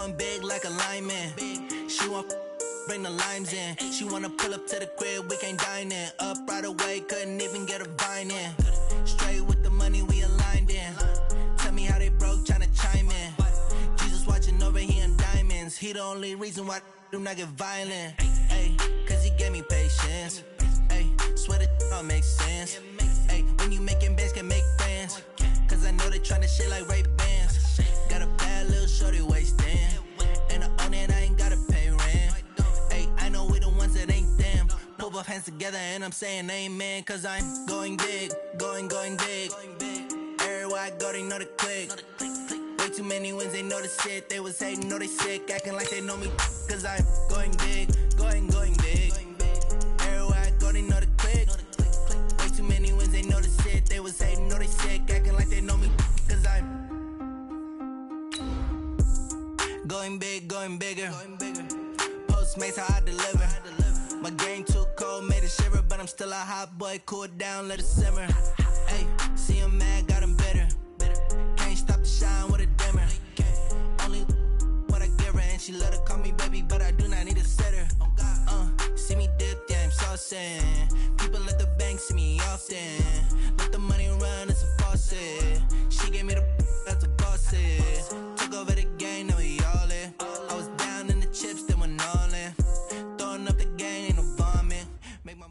going big like a lineman. She want bring the limes in. She wanna pull up to the crib, we can't dine in. Up right away, couldn't even get a vine in. Straight with the money we aligned in. Tell me how they broke, tryna chime in. Jesus watching over, he in diamonds. He the only reason why I do not get violent. Ay, cause he gave me patience. Ay, swear that all makes sense. Ay, when you making bands, can make friends. Cause I know they tryna shit like Ray-Bans. Got a bad little shorty wasting. And I own it, I ain't gotta pay rent. Ay, I know we the ones that ain't them. Put both hands together and I'm saying amen. Cause I'm going big, going big. Everywhere I go, they know the click. Way too many wins, they know the shit. They was hating, know they sick, acting like they know me. Cause I'm going big, going big. Everywhere I go, they know the click. Way too many wins, they know the shit. They was hating, know they sick, acting like they know me. Cause I'm going big, going bigger. Postmates how I deliver. My game too cold, made it shiver. But I'm still a hot boy, cool it down, let it simmer. Hey, see him mad, got him bitter. Can't stop the shine with a dimmer. Only what I give her, and she let her call me baby, but I do not need a sitter. See me dip, yeah, I'm saucing. People at the bank see me often. Let the money run, it's a faucet. She gave me the that's a faucet. Took over the game, now we all in. I was down in the chips, then went all in. Throwing up the game, ain't no vomit. Make my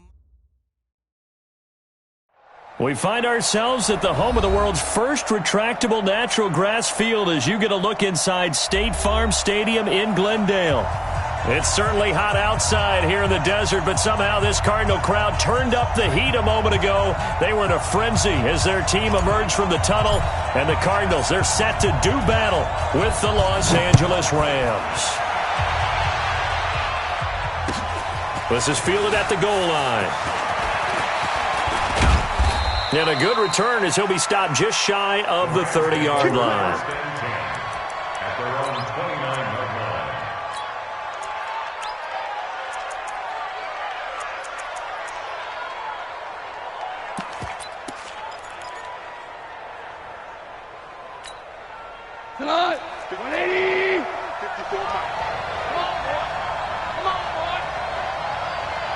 We find ourselves at the home of the world's first retractable natural grass field as you get a look inside State Farm Stadium in Glendale. It's certainly hot outside here in the desert, but somehow this Cardinal crowd turned up the heat a moment ago. They were in a frenzy as their team emerged from the tunnel, and the Cardinals, they're set to do battle with the Los Angeles Rams. This is fielded at the goal line. And a good return as he'll be stopped just shy of the 30-yard line. At their own 29-yard line. Tonight, 180, 54 miles. Come on, boy. Come on, boy.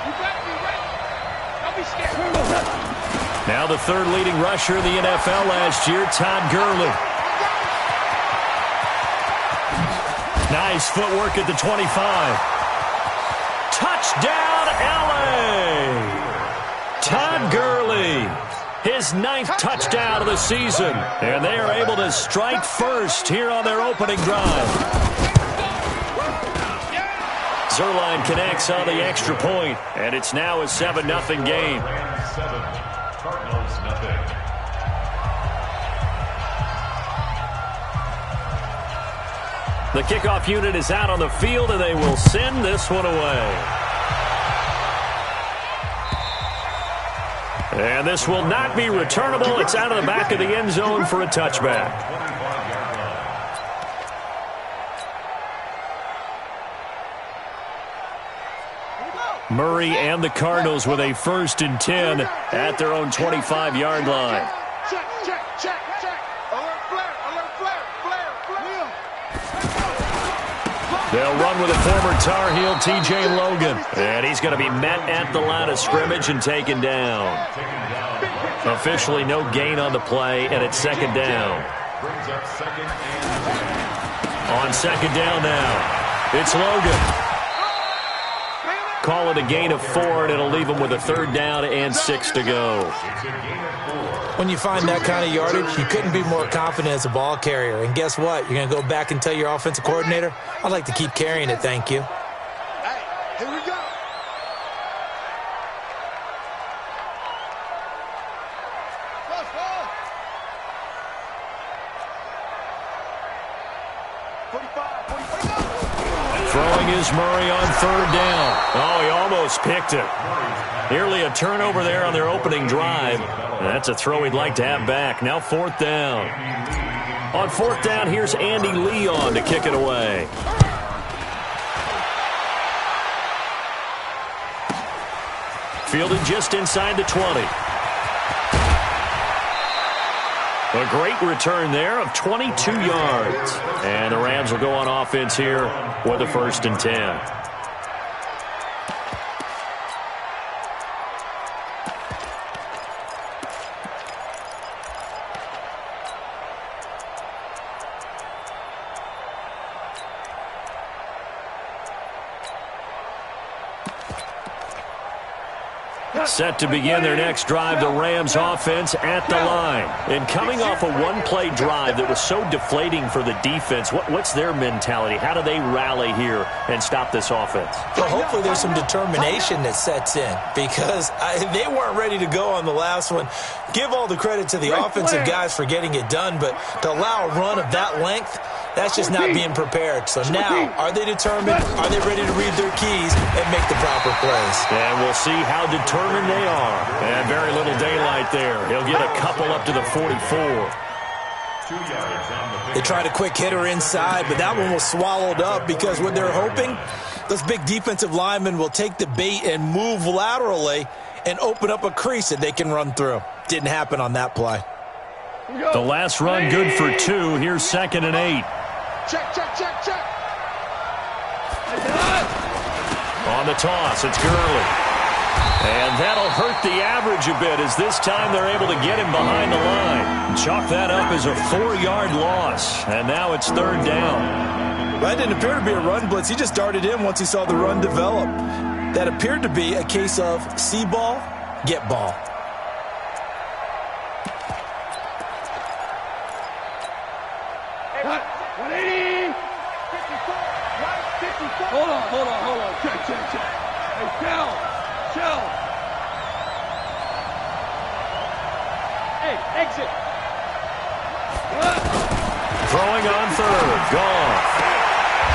You better be ready. Don't be scared. Now the third leading rusher in the NFL last year, Todd Gurley. Nice footwork at the 25. Touchdown, L.A. Todd Gurley, his 9th touchdown of the season. And they are able to strike first here on their opening drive. Zerline connects on the extra point, and it's now a 7-0 game. Cardinals, nothing. The kickoff unit is out on the field, and they will send this one away. And this will not be returnable. It's out of the back of the end zone for a touchback. Murray and the Cardinals with a 1st and 10 at their own 25-yard line. Check, check, check, check. Alert flare, alert flare, flare, flare. They'll run with a former Tar Heel, T.J. Logan. And he's going to be met at the line of scrimmage and taken down. Officially no gain on the play, and it's 2nd down. On 2nd down now, it's Logan. Call it a gain of 4, and it'll leave them with a 3rd down and 6 to go. When you find that kind of yardage, you couldn't be more confident as a ball carrier. And guess what? You're going to go back and tell your offensive coordinator, I'd like to keep carrying it, thank you. Hey, here we go. Throwing is Murray on 3rd down. Oh, he almost picked it. Nearly a turnover there on their opening drive. That's a throw he'd like to have back. Now 4th down. On 4th down, here's Andy Leon to kick it away. Fielded just inside the 20. A great return there of 22 yards. And the Rams will go on offense here with a 1st and 10. Set to begin their next drive, the Rams offense at the line. And coming off a one-play drive that was so deflating for the defense, what's their mentality? How do they rally here and stop this offense? Well, hopefully there's some determination that sets in because they weren't ready to go on the last one. Give all the credit to the offensive guys for getting it done, but to allow a run of that length, that's just not being prepared. So now, are they determined? Are they ready to read their keys and make the proper plays? And we'll see how determined they are. And very little daylight there. He'll get a couple up to the 44. 2 yards on the They tried a quick hitter inside, but that one was swallowed up because what they're hoping, those big defensive linemen will take the bait and move laterally and open up a crease that they can run through. Didn't happen on that play. The last run good for 2. Here's 2nd and 8. Check, check, check, check. On the toss, it's Gurley. And that'll hurt the average a bit as this time they're able to get him behind the line. Chalk that up as a 4-yard loss. And now it's 3rd down. That didn't appear to be a run blitz. He just darted in once he saw the run develop. That appeared to be a case of see ball, get ball. Hold on. Check. Hey, chill. Hey, exit. Throwing on 3rd. Gone.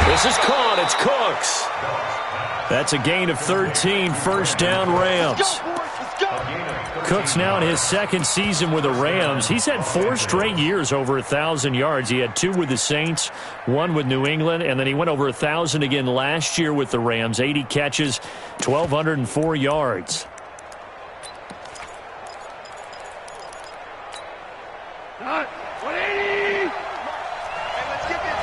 This is caught. It's Cooks. That's a gain of 13. 1st down, Rams. Let's go. Cooks now in his 2nd season with the Rams. He's had 4 straight years over 1,000 yards. He had 2 with the Saints, 1 with New England, and then he went over 1,000 again last year with the Rams. 80 catches, 1,204 yards. Not 180. Hey, let's get this.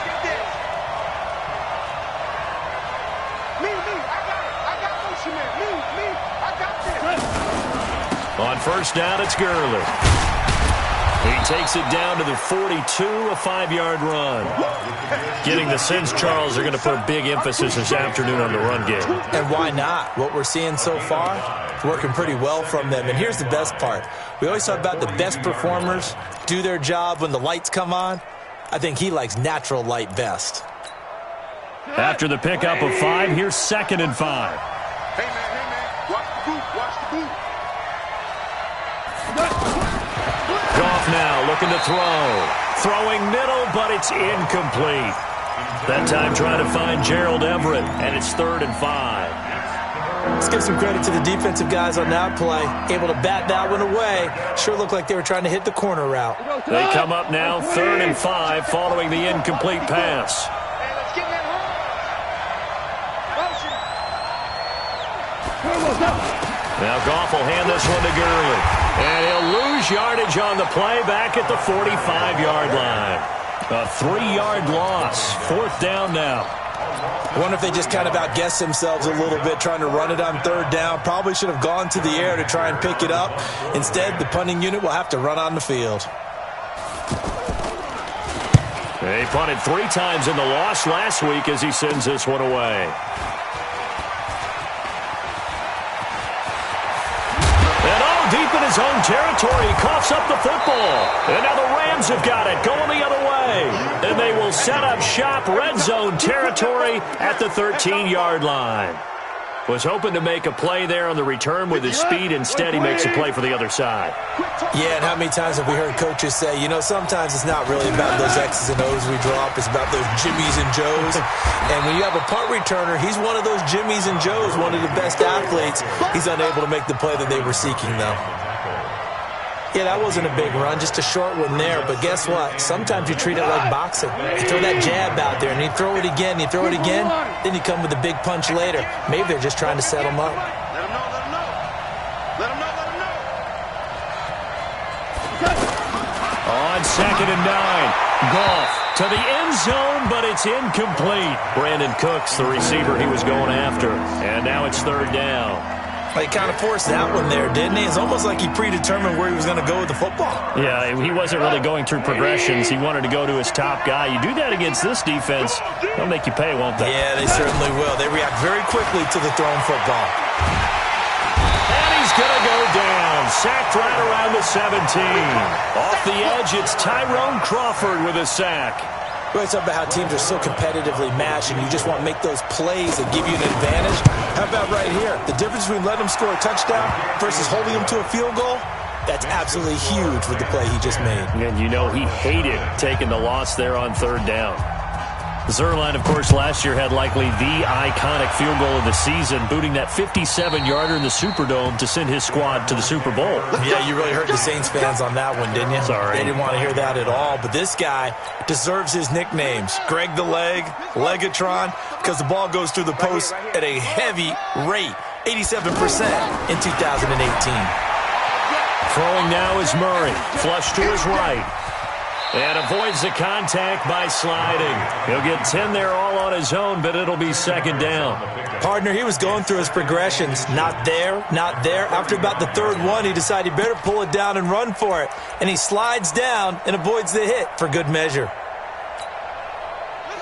Me. I got motion man. Me. I got this. On 1st down, it's Gurley. He takes it down to the 42, a 5-yard run. Getting the sense, Charles, they're going to put a big emphasis this afternoon on the run game. And why not? What we're seeing so far is working pretty well from them. And here's the best part. We always talk about the best performers do their job when the lights come on. I think he likes natural light best. After the pickup of 5, here's 2nd and 5. Hey, man. Watch the boot. Goff now looking to throw. Throwing middle, but it's incomplete. That time trying to find Gerald Everett, and it's 3rd and 5. Let's give some credit to the defensive guys on that play. Able to bat that one away. Sure looked like they were trying to hit the corner route. They come up now 3rd and 5 following the incomplete pass. Hey, let's get that motion. Now Goff will hand this one to Gurley. And he'll lose yardage on the play back at the 45-yard line. A 3-yard loss. 4th down now. I wonder if they just kind of outguessed themselves a little bit trying to run it on 3rd down. Probably should have gone to the air to try and pick it up. Instead, the punting unit will have to run on the field. He punted 3 times in the loss last week as he sends this one away. Deep in his own territory, he coughs up the football. And now the Rams have got it, going the other way. And they will set up shop, red zone territory at the 13-yard line. Was hoping to make a play there on the return with his speed. Instead, he makes a play for the other side. Yeah, and how many times have we heard coaches say, you know, sometimes it's not really about those X's and O's we drop. It's about those Jimmies and Joes. And when you have a punt returner, he's one of those Jimmies and Joes, one of the best athletes. He's unable to make the play that they were seeking, though. Yeah, that wasn't a big run, just a short one there. But guess what? Sometimes you treat it like boxing. You throw that jab out there, and you throw it again, you throw it again, then you come with a big punch later. Maybe they're just trying to set them up. Let them know. On 2nd and 9. Goff to the end zone, but it's incomplete. Brandon Cooks, the receiver he was going after. And now it's 3rd down. He kind of forced that one there, didn't he? It's almost like he predetermined where he was going to go with the football. Yeah, he wasn't really going through progressions. He wanted to go to his top guy. You do that against this defense, they'll make you pay, won't they? Yeah, they certainly will. They react very quickly to the thrown football. And he's going to go down. Sacked right around the 17. Off the edge, it's Tyrone Crawford with a sack. We always talk about how teams are so competitively matched, and you just want to make those plays that give you an advantage. How about right here? The difference between letting them score a touchdown versus holding them to a field goal, that's absolutely huge with the play he just made. And you know he hated taking the loss there on 3rd down. Zuerlein, of course, last year had likely the iconic field goal of the season, booting that 57-yarder in the Superdome to send his squad to the Super Bowl. Yeah, you really hurt the Saints fans on that one, didn't you? Sorry. They didn't want to hear that at all. But this guy deserves his nicknames. Greg the Leg, Legatron, because the ball goes through the post at a heavy rate, 87% in 2018. Throwing now is Murray. Flush to his right. And avoids the contact by sliding. He'll get 10 there all on his own, but it'll be 2nd down. Partner, he was going through his progressions. Not there, not there. After about the 3rd one, he decided he better pull it down and run for it. And he slides down and avoids the hit for good measure.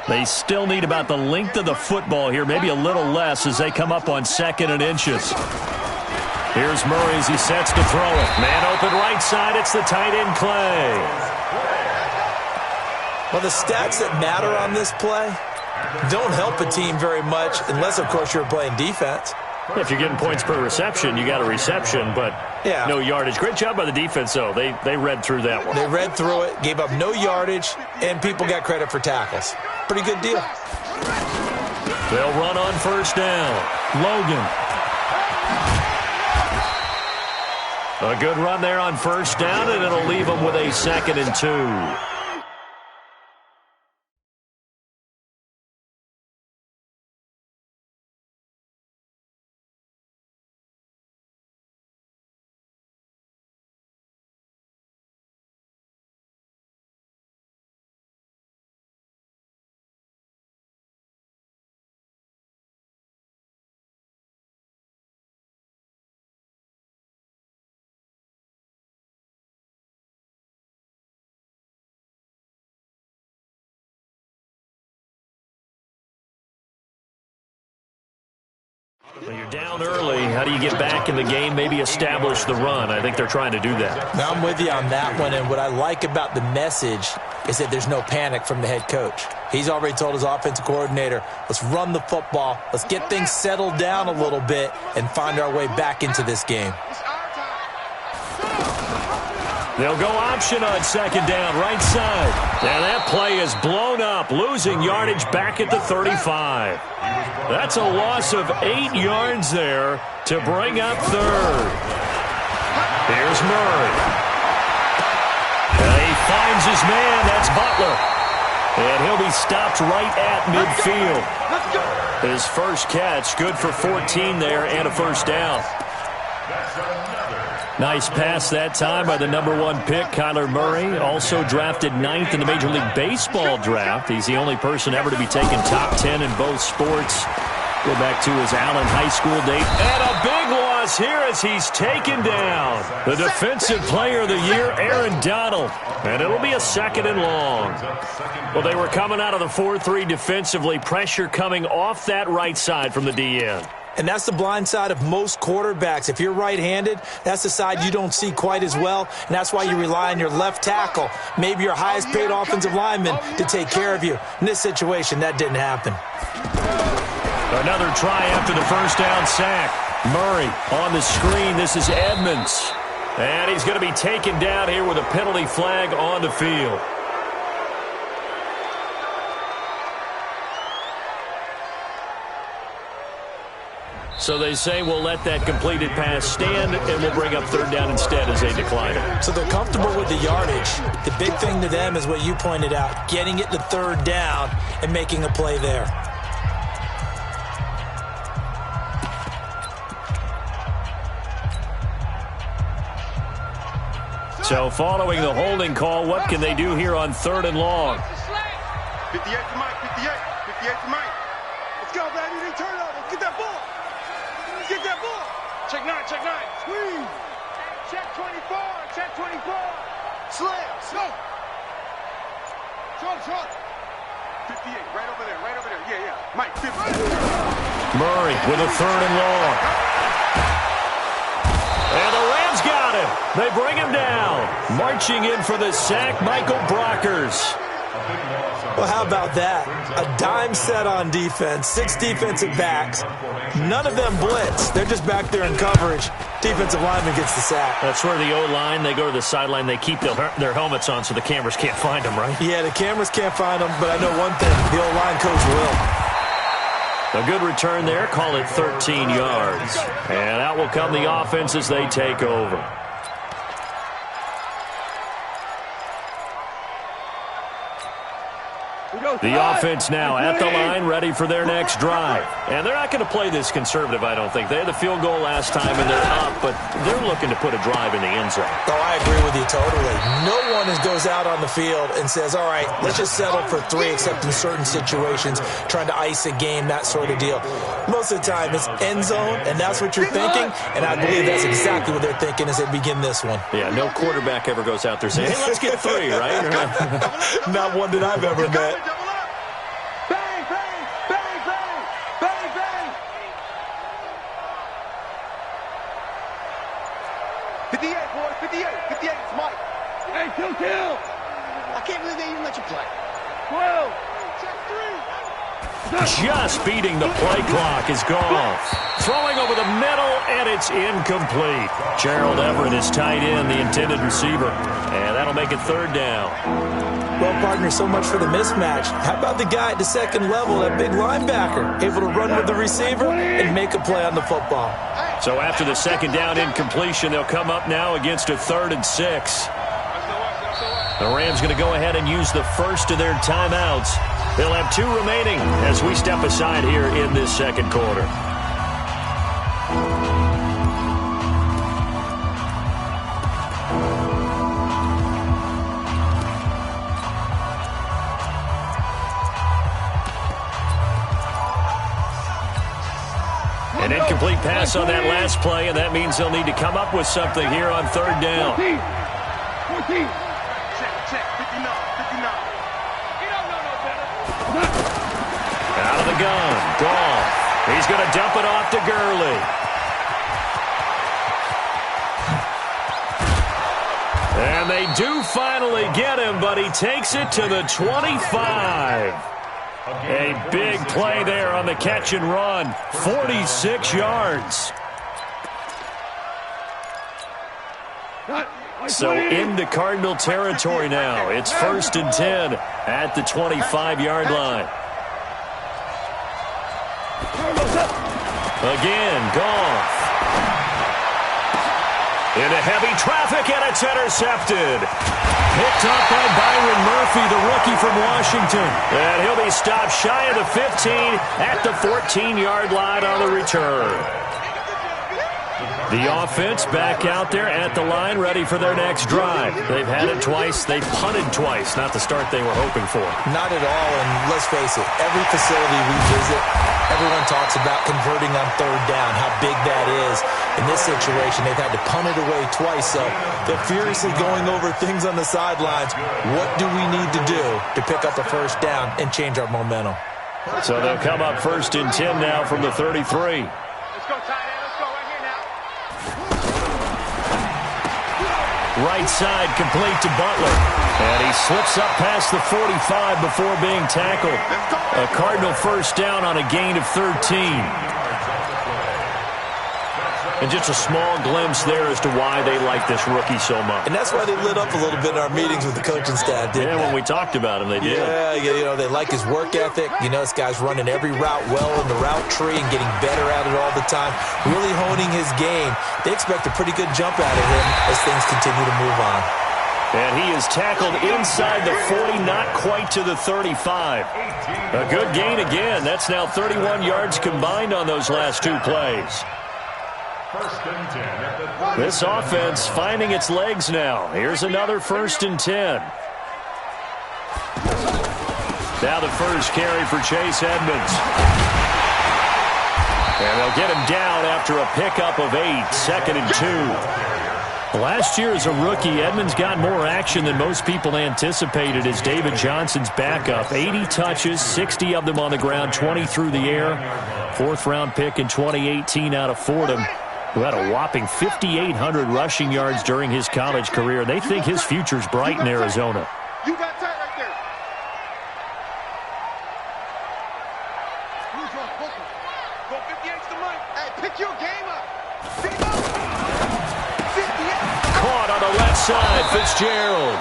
They still need about the length of the football here, maybe a little less as they come up on 2nd and inches. Here's Murray as he sets to throw it. Man open right side, it's the tight end Clay. Well, the stats that matter on this play don't help a team very much unless, of course, you're playing defense. If you're getting points per reception, you got a reception, but no yardage. Great job by the defense, though. They read through that one. They read through it, gave up no yardage, and people got credit for tackles. Pretty good deal. They'll run on 1st down. Logan. A good run there on 1st down, and it'll leave them with a 2nd and 2. Well, you're down early. How do you get back in the game, maybe establish the run? I think they're trying to do that. Now, I'm with you on that one, and what I like about the message is that there's no panic from the head coach. He's already told his offensive coordinator, let's run the football, let's get things settled down a little bit and find our way back into this game. They'll go option on 2nd down, right side. And that play is blown up, losing yardage back at the 35. That's a loss of 8 yards there to bring up 3rd. Here's Murray. And he finds his man. That's Butler. And he'll be stopped right at midfield. His first catch, good for 14 there and a 1st down. Nice pass that time by the #1 pick, Kyler Murray. Also drafted 9th in the Major League Baseball draft. He's the only person ever to be taken top 10 in both sports. Go back to his Allen High School date. And a big loss here as he's taken down. The Defensive Player of the Year, Aaron Donald. And it'll be a 2nd and long. Well, they were coming out of the 4-3 defensively. Pressure coming off that right side from the DN. And that's the blind side of most quarterbacks. If you're right-handed, that's the side you don't see quite as well, and that's why you rely on your left tackle, maybe your highest-paid offensive lineman, to take care of you. In this situation, that didn't happen. Another try after the 1st down sack. Murray on the screen. This is Edmonds. And he's going to be taken down here with a penalty flag on the field. So they say we'll let that completed pass stand, and we'll bring up 3rd down instead as they decline it. So they're comfortable with the yardage. The big thing to them is what you pointed out, getting it to 3rd down and making a play there. So following the holding call, what can they do here on 3rd and long? 58 to Mike, 58. 58 to Mike. Let's go, baby. They turn over. Get that ball. Get that ball. Check 9, check 9. Squeeze. Check 24, check 24. Slam. Slow. Short. 58, right over there, right over there. Yeah. Mike, 50. Murray with a 3rd and long. And the Rams got him. They bring him down. Marching in for the sack, Michael Brockers. Well, how about that? A dime set on defense, 6 defensive backs. None of them blitz. They're just back there in coverage. Defensive lineman gets the sack. That's where the O-line, they go to the sideline, they keep their helmets on so the cameras can't find them, right? Yeah, the cameras can't find them, but I know one thing. The O-line coach will. A good return there. Call it 13 yards. And out will come the offense as they take over. The offense now at the line, ready for their next drive. And they're not going to play this conservative, I don't think. They had the field goal last time, and they're up, but they're looking to put a drive in the end zone. Oh, I agree with you totally. No one goes out on the field and says, all right, let's just settle for 3, except in certain situations, trying to ice a game, that sort of deal. Most of the time, it's end zone, and that's what you're thinking, and I believe that's exactly what they're thinking as they begin this one. Yeah, no quarterback ever goes out there saying, hey, let's get 3, right? Not one that I've ever met. Bang, bang, bang, bang, bang, bang. 58, boys, 58, 58, it's Mike. Hey, kill. I can't believe they even let you play. 12, check 3. Just beating the play clock is gone. Throwing over the middle, and it's incomplete. Gerald Everett is tight end, the intended receiver. And that'll make it 3rd down. Well, partner, so much for the mismatch. How about the guy at the second level, that big linebacker, able to run with the receiver and make a play on the football? So after the 2nd down incompletion, they'll come up now against a 3rd and 6. The Rams going to go ahead and use the first of their timeouts. They'll have 2 remaining as we step aside here in this 2nd quarter. An incomplete pass on that last play, and that means they'll need to come up with something here on 3rd down. 14. Check, 59, 59. You don't know no better. Out of the gun, Goff. He's going to dump it off to Gurley. And they do finally get him, but he takes it to the 25. A big play there on the catch and run. 46 yards. So into Cardinal territory now. It's 1st and 10 at the 25-yard line. Again, Goff. Into heavy traffic, and it's intercepted. Picked up by Byron Murphy, the rookie from Washington. And he'll be stopped shy of the 15 at the 14-yard line on the return. The offense back out there at the line, ready for their next drive. They've had it twice. They've punted twice. Not the start they were hoping for. Not at all, and let's face it, every facility we visit, everyone talks about converting on 3rd down, how big that is. In this situation, they've had to punt it away twice, so they're furiously going over things on the sidelines. What do we need to do to pick up a 1st down and change our momentum? So they'll come up 1st and 10 now from the 33. Let's go, tight end. Let's go right here now. Right side complete to Butler. And he slips up past the 45 before being tackled. A Cardinal 1st down on a gain of 13. And just a small glimpse there as to why they like this rookie so much. And that's why they lit up a little bit in our meetings with the coaching staff, didn't they? When we talked about him, they did. Yeah, you know, they like his work ethic. You know, this guy's running every route well in the route tree and getting better at it all the time, really honing his game. They expect a pretty good jump out of him as things continue to move on. And he is tackled inside the 40, not quite to the 35. A good gain again. That's now 31 yards combined on those last 2 plays. First and 10 at the This offense finding its legs now. Here's another 1st and 10. Now the first carry for Chase Edmonds. And they'll get him down after a pickup of 8, 2nd and 2. Last year as a rookie, Edmonds got more action than most people anticipated as David Johnson's backup. 80 touches, 60 of them on the ground, 20 through the air. 4th-round pick in 2018 out of Fordham, who had a whopping 5,800 rushing yards during his college career. They think his future's bright in Arizona. You got tight right there. Go 58's the mic. Hey, pick your game up. 58. Caught on the left side, Fitzgerald.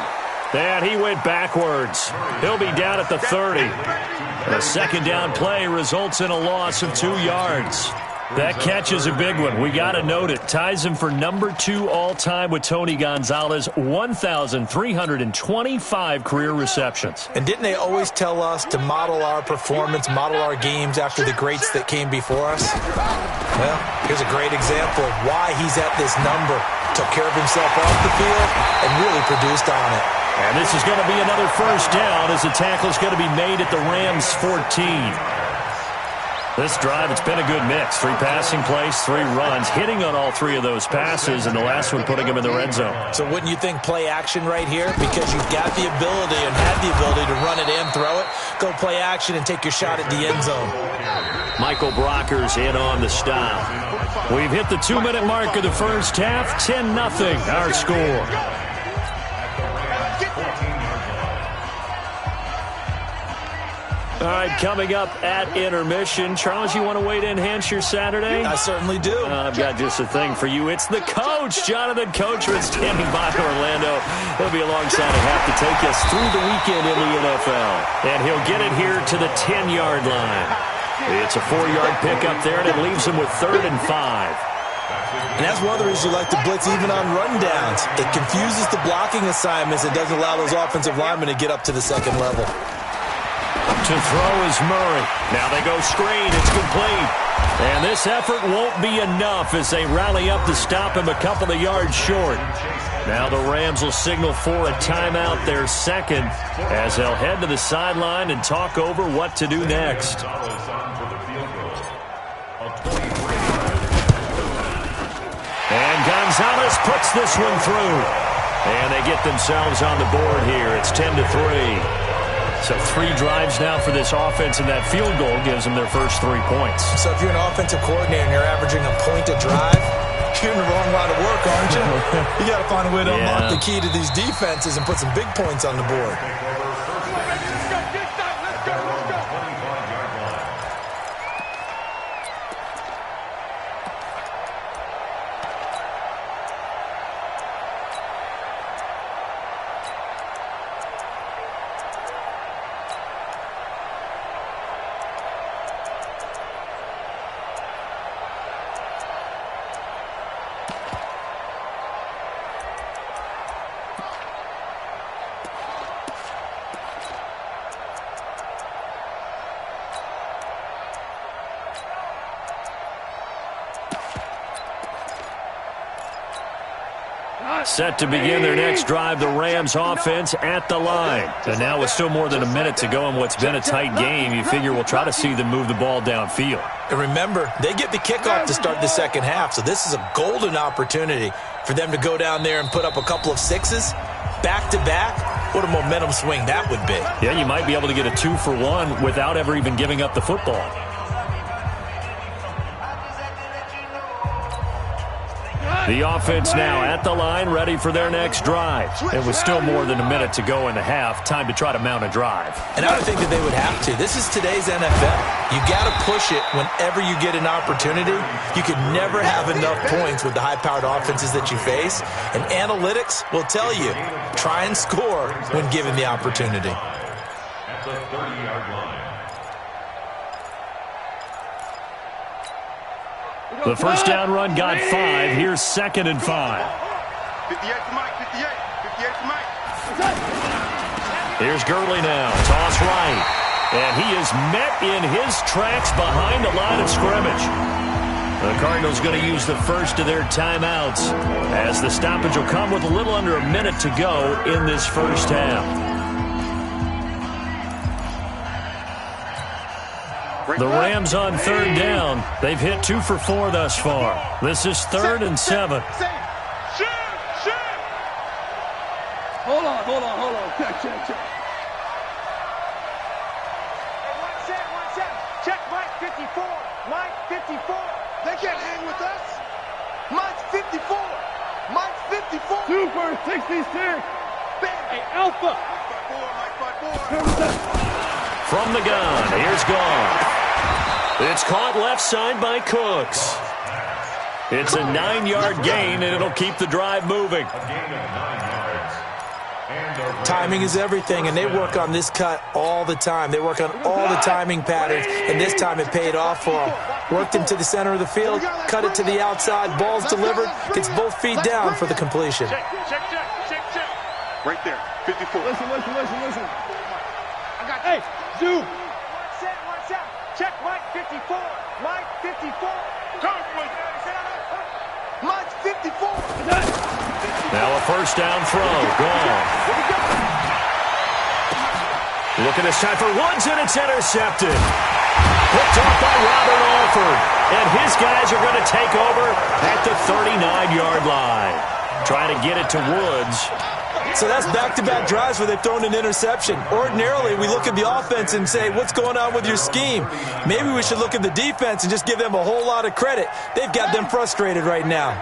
And he went backwards. He'll be down at the 30. And a 2nd down play results in a loss of 2 yards. That catch is a big one. We got to note it. Ties him for number 2 all-time with Tony Gonzalez, 1,325 career receptions. And didn't they always tell us to model our performance, model our games after the greats that came before us? Well, here's a great example of why he's at this number. Took care of himself off the field and really produced on it. And this is going to be another 1st down as the tackle is going to be made at the Rams' 14. This drive, it's been a good mix. 3 passing plays, 3 runs, hitting on all 3 of those passes, and the last one putting him in the red zone. So wouldn't you think play action right here? Because you've got the ability and had the ability to run it and throw it. Go play action and take your shot at the end zone. Michael Brockers in on the stop. We've hit the 2-minute mark of the first half. 10-0 our score. All right, coming up at intermission. Charles, you want to wait to enhance your Saturday? I certainly do. I've got just a thing for you. It's the coach, Jonathan Coachman, standing by in Orlando. He'll be alongside at half to take us through the weekend in the NFL. And he'll get it here to the 10-yard line. It's a 4-yard pickup there, and it leaves him with 3rd and 5. And that's one of the reasons you like to blitz even on rundowns. It confuses the blocking assignments. It doesn't allow those offensive linemen to get up to the 2nd level. To throw is Murray. Now they go screen. It's complete. And this effort won't be enough as they rally up to stop him a couple of yards short. Now the Rams will signal for a timeout, their 2nd, as they'll head to the sideline and talk over what to do next. And Gonzalez puts this one through. And they get themselves on the board here. It's 10-3. So 3 drives now for this offense, and that field goal gives them their first 3 points. So if you're an offensive coordinator and you're averaging a point a drive, you're in the wrong line of work, aren't you? You got to find a way to unlock the key to these defenses and put some big points on the board. Set to begin their next drive, the Rams offense at the line. And now with still more than a minute to go in what's been a tight game, you figure we'll try to see them move the ball downfield. And remember, they get the kickoff to start the 2nd half, so this is a golden opportunity for them to go down there and put up a couple of 6s back-to-back. What a momentum swing that would be. Yeah, you might be able to get a 2-for-1 without ever even giving up the football. The offense now at the line, ready for their next drive. And with still more than a minute to go in the half, time to try to mount a drive. And I would think that they would have to. This is today's NFL. You got to push it whenever you get an opportunity. You could never have enough points with the high-powered offenses that you face. And analytics will tell you, try and score when given the opportunity. At the 30-yard line. The first down run got 5. Here's 2nd and 5. 58 to Mike, 58. 58 to Mike. Here's Gurley now. Toss right. And he is met in his tracks behind the line of scrimmage. The Cardinals going to use the first of their timeouts as the stoppage will come with a little under a minute to go in this first half. The Rams on third down. They've hit 2 for 4 thus far. This is 3rd and 7. Hold on. Check. One set. Check Mike 54. Mike 54. They can't hang with us. Mike's 54. Mike's 54. Super 66. Hey, Alpha. Mike 54. From the gun, here's Gone. It's caught left side by Cooks. It's a 9-yard gain, and it'll keep the drive moving. A gain of 9 yards. Timing is everything, and they work on this cut all the time. They work on all the timing patterns, and this time it paid off for them. Worked him to the center of the field, cut it to the outside, ball's delivered, gets both feet down for the completion. Check. Right there, 54. Listen. I got hey, zoom. One set. Check Mike 54. Mike 54. Mike 54. Now a first down throw. Gone. Looking this time for Woods, and it's intercepted. Picked off by Robert Alford. And his guys are going to take over at the 39-yard line. Trying to get it to Woods. So that's back-to-back drives where they've thrown an interception. Ordinarily, we look at the offense and say, what's going on with your scheme? Maybe we should look at the defense and just give them a whole lot of credit. They've got them frustrated right now.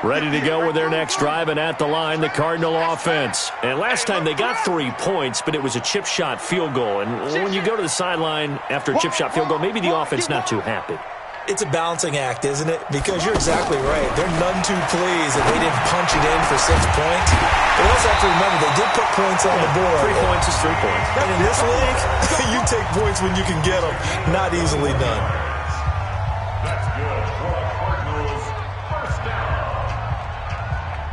Ready to go with their next drive, and at the line, the Cardinal offense. And last time they got 3 points, but it was a chip shot field goal. And when you go to the sideline after a chip shot field goal, maybe the offense not too happy. It's a balancing act, isn't it? Because you're exactly right. They're none too pleased that they didn't punch it in for 6 points. But also have to remember, they did put points on the board. 3 points is 3 points. And in this league, you take points when you can get them. Not easily done. That's good for the Cardinals. First down.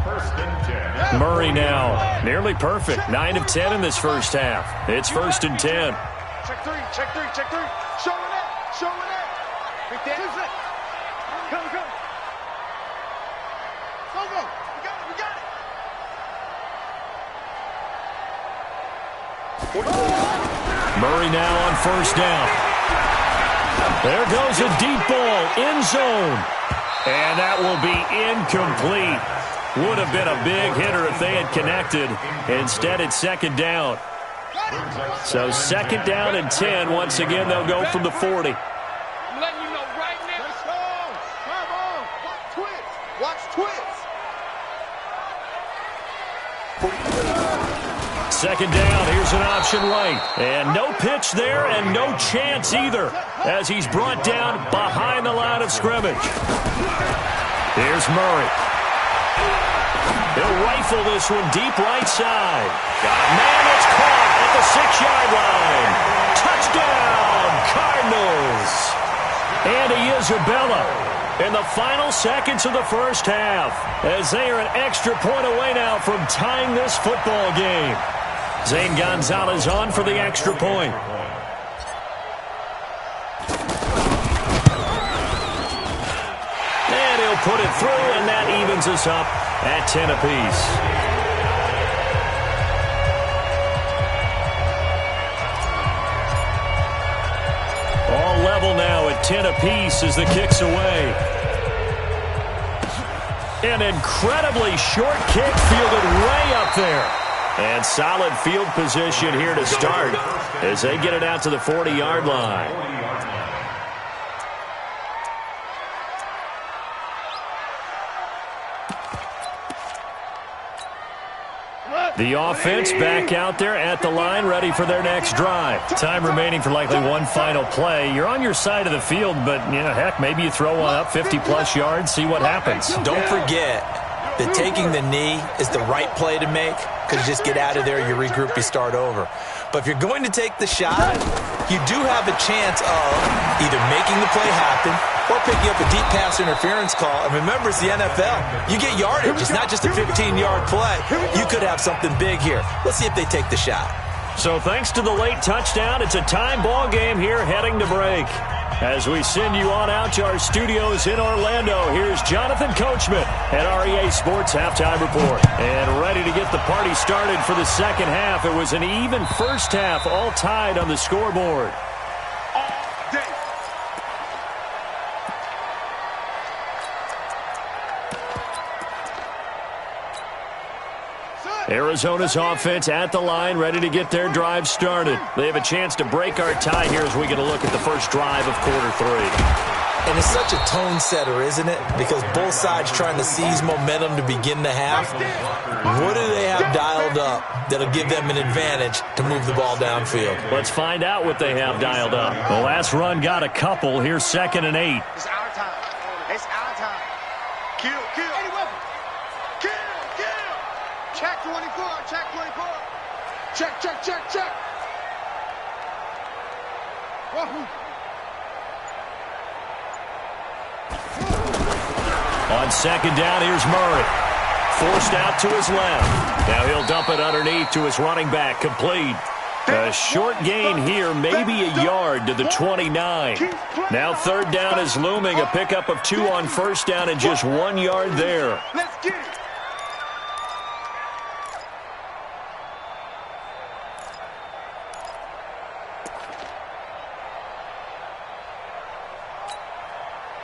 First and 10. Murray now, nearly perfect. 9 of 10 in this first half. It's 1st and 10. Check three. Show it up. Big Dan. Come. Go. We got it. Murray now on first down. There goes a deep ball, end zone. And that will be incomplete. Would have been a big hitter if they had connected. Instead, it's 2nd down. So 2nd down and 10. Once again, they'll go from the 40. I'm letting you know right now. Let's go. Come on. Watch twits. 2nd down, here's an option right. And no pitch there and no chance either as he's brought down behind the line of scrimmage. Here's Murray. He'll rifle this one deep right side. Got a man that's caught at the 6-yard line. Touchdown, Cardinals. Andy Isabella in the final seconds of the first half as they are an extra point away now from tying this football game. Zane Gonzalez on for the extra point. And he'll put it through, and that evens us up at 10 apiece. All level now at 10 apiece as the kick's away. An incredibly short kick fielded way up there. And solid field position here to start as they get it out to the 40-yard line. The offense back out there at the line, ready for their next drive. Time remaining for likely one final play. You're on your side of the field, but, heck, maybe you throw one up 50-plus yards, see what happens. Don't forget that taking the knee is the right play to make because you just get out of there, you regroup, you start over. But if you're going to take the shot, you do have a chance of either making the play happen or picking up a deep pass interference call. And remember, it's the NFL. You get yardage. It's not just a 15-yard play. You could have something big here. Let's see if they take the shot. So thanks to the late touchdown, it's a tie ball game here heading to break. As we send you on out to our studios in Orlando, here's Jonathan Coachman at REA Sports Halftime Report. And ready to get the party started for the second half. It was an even first half, all tied on the scoreboard. Arizona's offense at the line, ready to get their drive started. They have a chance to break our tie here as we get a look at the first drive of quarter three. And it's such a tone setter, isn't it? Because both sides trying to seize momentum to begin the half. What do they have dialed up that'll give them an advantage to move the ball downfield? Let's find out what they have dialed up. The last run got a couple. Here's 2nd and 8. It's our time. It's our time. Kill. Any weapon. Kill. Check 24. Check 24. Check. Wahoo. On 2nd down, here's Murray. Forced out to his left. Now he'll dump it underneath to his running back. Complete. A short gain here, maybe a yard to the 29. Now 3rd down is looming. A pickup of 2 on 1st down and just 1 yard there. Let's get it.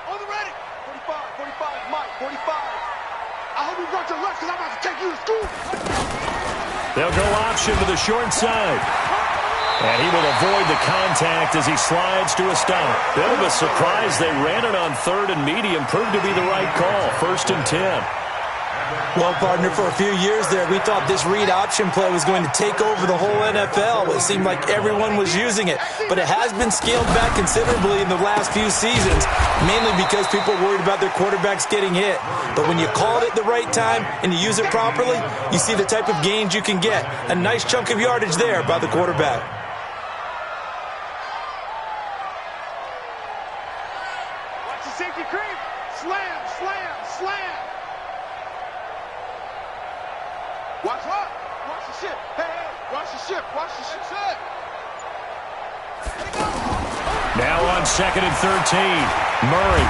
On the ready. 45, Mike, 45. I hope you brought your lunch because I'm about to take you to school. They'll go option to the short side. And he will avoid the contact as he slides to a stop. Bit of a surprise. They ran it on 3rd and medium. Proved to be the right call. 1st and 10. Well, partner, for a few years there, we thought this read option play was going to take over the whole NFL. It seemed like everyone was using it. But it has been scaled back considerably in the last few seasons, mainly because people are worried about their quarterbacks getting hit. But when you call it at the right time and you use it properly, you see the type of gains you can get. A nice chunk of yardage there by the quarterback. Watch the safety creep. Slam. Watch what? Watch the ship. Hey, watch the ship. Now on 2nd and 13. Murray.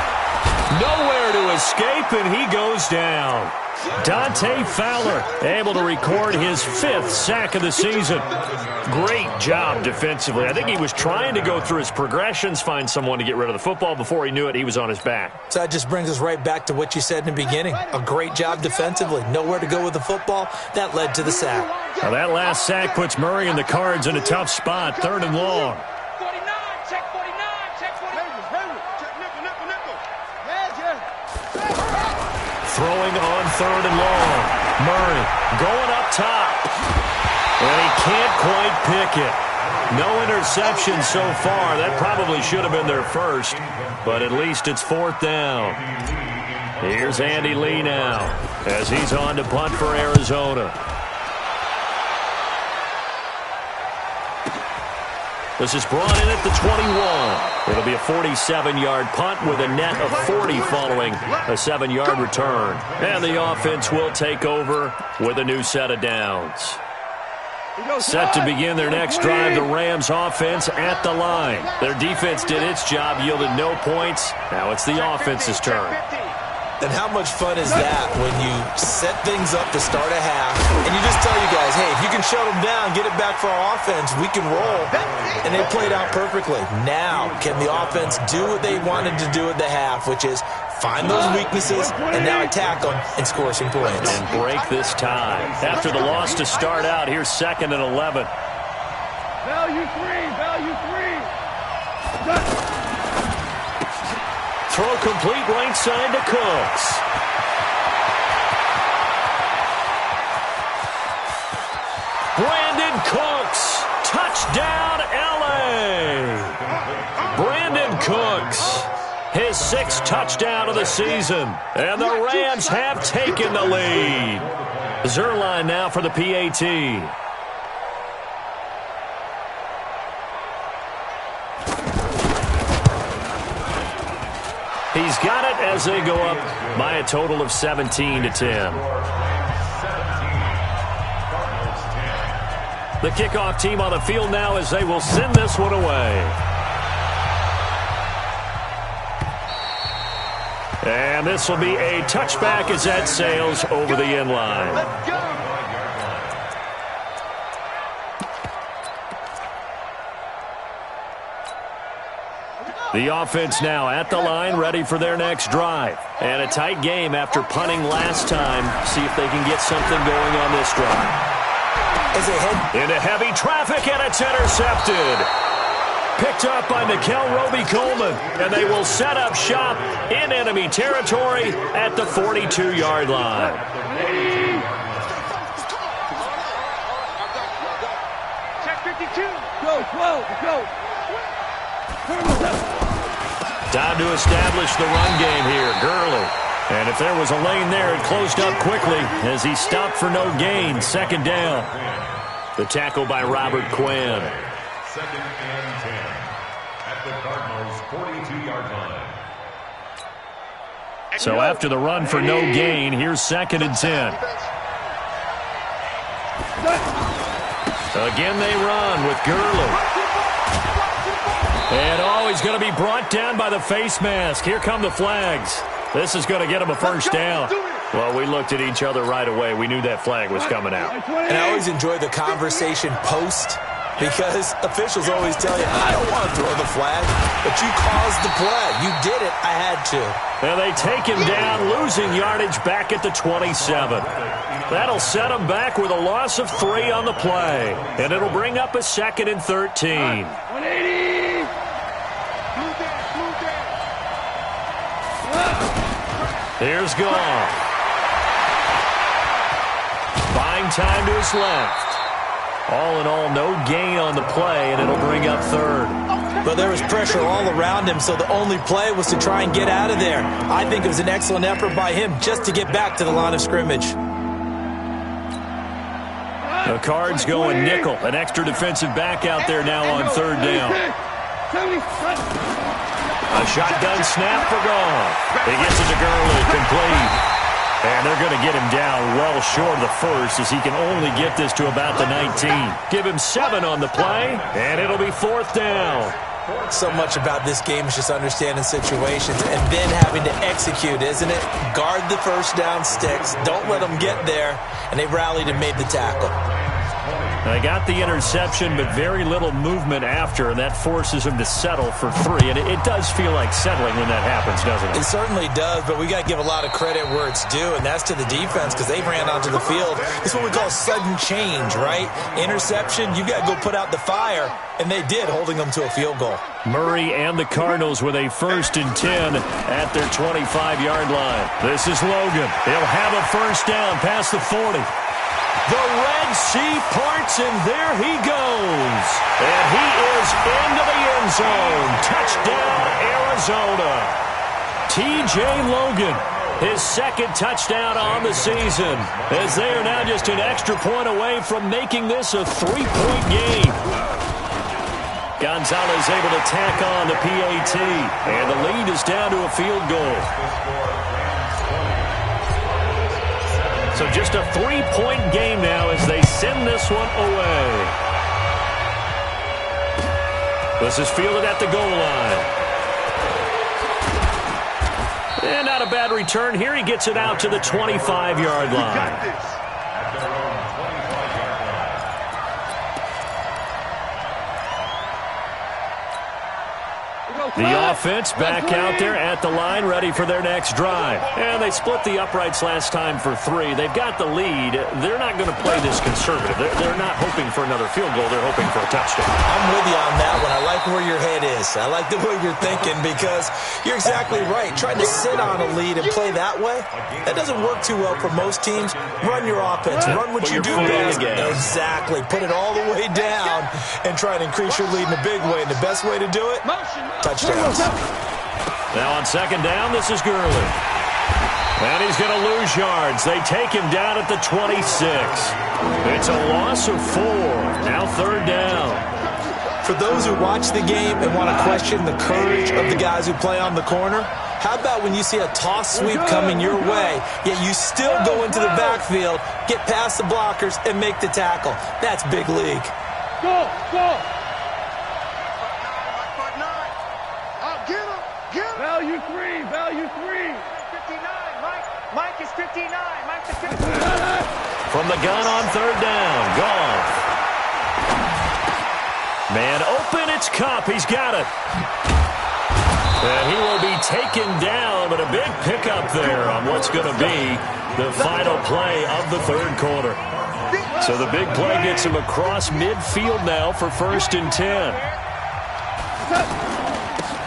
Nowhere to escape, and he goes down. Dante Fowler able to record his 5th sack of the season. Great job defensively. I think he was trying to go through his progressions, find someone to get rid of the football. Before he knew it, he was on his back. So that just brings us right back to what you said in the beginning. A great job defensively. Nowhere to go with the football. That led to the sack. Now that last sack puts Murray and the Cards in a tough spot. 3rd and long. 49, check 49. Throwing on 3rd and long. Murray going up top. And he can't quite pick it. No interception so far. That probably should have been their first. But at least it's 4th down. Here's Andy Lee now as he's on to punt for Arizona. This is brought in at the 21. It'll be a 47-yard punt with a net of 40 following a 7-yard return. And the offense will take over with a new set of downs. Set to begin their next drive, the Rams offense at the line. Their defense did its job, yielded no points. Now it's the offense's turn. And how much fun is that when you set things up to start a half and you just tell you guys, hey, if you can shut them down, get it back for our offense, we can roll. And they played out perfectly. Now, can the offense do what they wanted to do at the half, which is find those weaknesses and now attack them and score some points. And break this tie. After the loss to start out, here's 2nd and 11. Value three. Throw complete right side to Cooks. Brandon Cooks. Touchdown, L.A. Brandon Cooks. His 6th touchdown of the season. And the Rams have taken the lead. Zerline now for the PAT. He's got it as they go up by a total of 17-10. The kickoff team on the field now as they will send this one away. And this will be a touchback as that sails over the end line. Let's go. The offense now at the line, ready for their next drive. And a tight game after punting last time. See if they can get something going on this drive. Into heavy traffic, and it's intercepted. Picked up by Nickel Roby-Coleman, and they will set up shop in enemy territory at the 42-yard line. Check 52. Go. Time to establish the run game here. Gurley. And if there was a lane there, it closed up quickly as he stopped for no gain. Second down. The tackle by Robert Quinn. Second and 10 at the Cardinals' 42-yard line. So after the run for no gain, here's second and 10. Again they run with Gurley. And he's going to be brought down by the face mask. Here come the flags. This is going to get him a first down. Well, we looked at each other right away. We knew that flag was coming out. And I always enjoy the conversation post, because officials always tell you, I don't want to throw the flag, but you caused the play. You did it. I had to. And they take him down, losing yardage back at the 27. That'll set him back with a loss of 3 on the play. And it'll bring up a second and 13. 180. Here's Goff. Buying time to his left. All in all, no gain on the play, and it'll bring up third. But there was pressure all around him, so the only play was to try and get out of there. I think it was an excellent effort by him just to get back to the line of scrimmage. The Cards going nickel. An extra defensive back out there now on third down. A shotgun snap for Goff. He gets it to Gurley, complete. And they're going to get him down well short of the first, as he can only get this to about the 19. Give him 7 on the play, and it'll be fourth down. So much about this game is just understanding situations and then having to execute, isn't it? Guard the first down sticks. Don't let them get there. And they rallied and made the tackle. They got the interception, but very little movement after, and that forces him to settle for 3. And it does feel like settling when that happens, doesn't it? It certainly does, but we got to give a lot of credit where it's due, and that's to the defense, because they ran onto the field. It's what we call sudden change, right? Interception, you got to go put out the fire, and they did, holding them to a field goal. Murray and the Cardinals with a 1st and 10 at their 25-yard line. This is Logan. He'll have a first down past the 40. The Red Sea parts, and there he goes. And he is into the end zone. Touchdown, Arizona. T.J. Logan, his 2nd touchdown on the season, as they are now just an extra point away from making this a 3-point game. Gonzalez able to tack on the PAT, and the lead is down to a field goal. So just a 3-point game now as they send this one away. This is fielded at the goal line. And not a bad return here. He gets it out to the 25-yard line. The offense back out there at the line, ready for their next drive. And they split the uprights last time for 3. They've got the lead. They're not going to play this conservative. They're not hoping for another field goal. They're hoping for a touchdown. I'm with you on that one. I like where your head is. I like the way you're thinking, because you're exactly right. Trying to sit on a lead and play that way, that doesn't work too well for most teams. Run your offense. Run what you do best. Exactly. Put it all the way down and try and increase your lead in a big way. And the best way to do it, touchdown. Now on second down, this is Gurley. And he's going to lose yards. They take him down at the 26. It's a loss of 4. Now third down. For those who watch the game and want to question the courage of the guys who play on the corner, how about when you see a toss sweep coming your way, yet you still go into the backfield, get past the blockers, and make the tackle? That's big league. Go! Value 3! Mike is 59. Mike is 59. From the gun on third down. Goff. Man open, it's Kupp. He's got it. And he will be taken down, but a big pickup there on what's going to be the final play of the third quarter. So the big play gets him across midfield now for 1st and 10.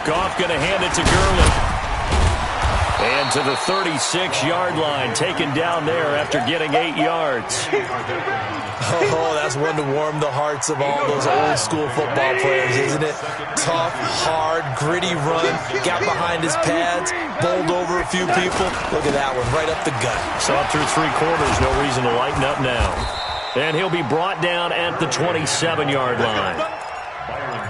Goff going to hand it to Gurley. And to the 36-yard line, taken down there after getting 8 yards. Oh, that's one to warm the hearts of all those old-school football players, isn't it? Tough, hard, gritty run, got behind his pads, bowled over a few people. Look at that one, right up the gut. Saw through 3 quarters, no reason to lighten up now. And he'll be brought down at the 27-yard line.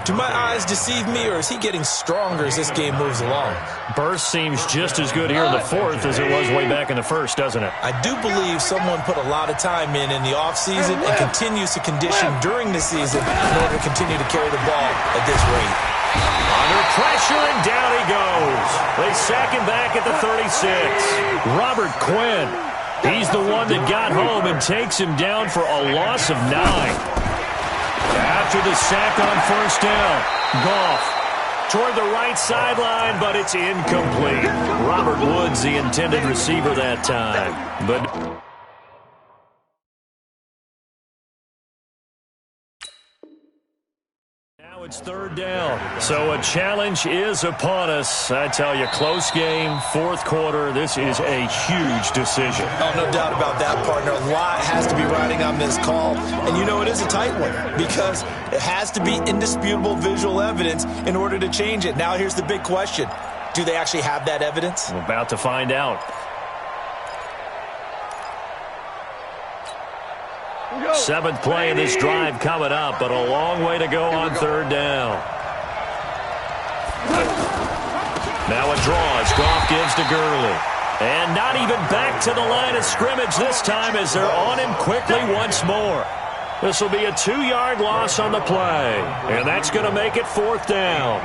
Do my eyes deceive me, or is he getting stronger as this game moves along? Burst seems just as good here in the fourth as it was way back in the first, doesn't it? I do believe someone put a lot of time in the offseason and continues to condition during the season in order to continue to carry the ball at this rate. Under pressure, and down he goes. They sack him back at the 36. Robert Quinn. He's the one that got home and takes him down for a loss of 9. After the sack on 1st down, Goff toward the right sideline, but it's incomplete. Robert Woods, the intended receiver that time. But now it's 3rd down. So a challenge is upon us. I tell you, close game, 4th quarter. This is a huge decision. Oh, no doubt about that, partner. A lot has to be riding on this call. And you know it is a tight one because it has to be indisputable visual evidence in order to change it. Now here's the big question. Do they actually have that evidence? We're about to find out. 7th play of this drive coming up, but a long way to go on 3rd down. Now a draw as Goff gives to Gurley. And not even back to the line of scrimmage this time as they're on him quickly once more. This will be a 2-yard loss on the play. And that's going to make it 4th down.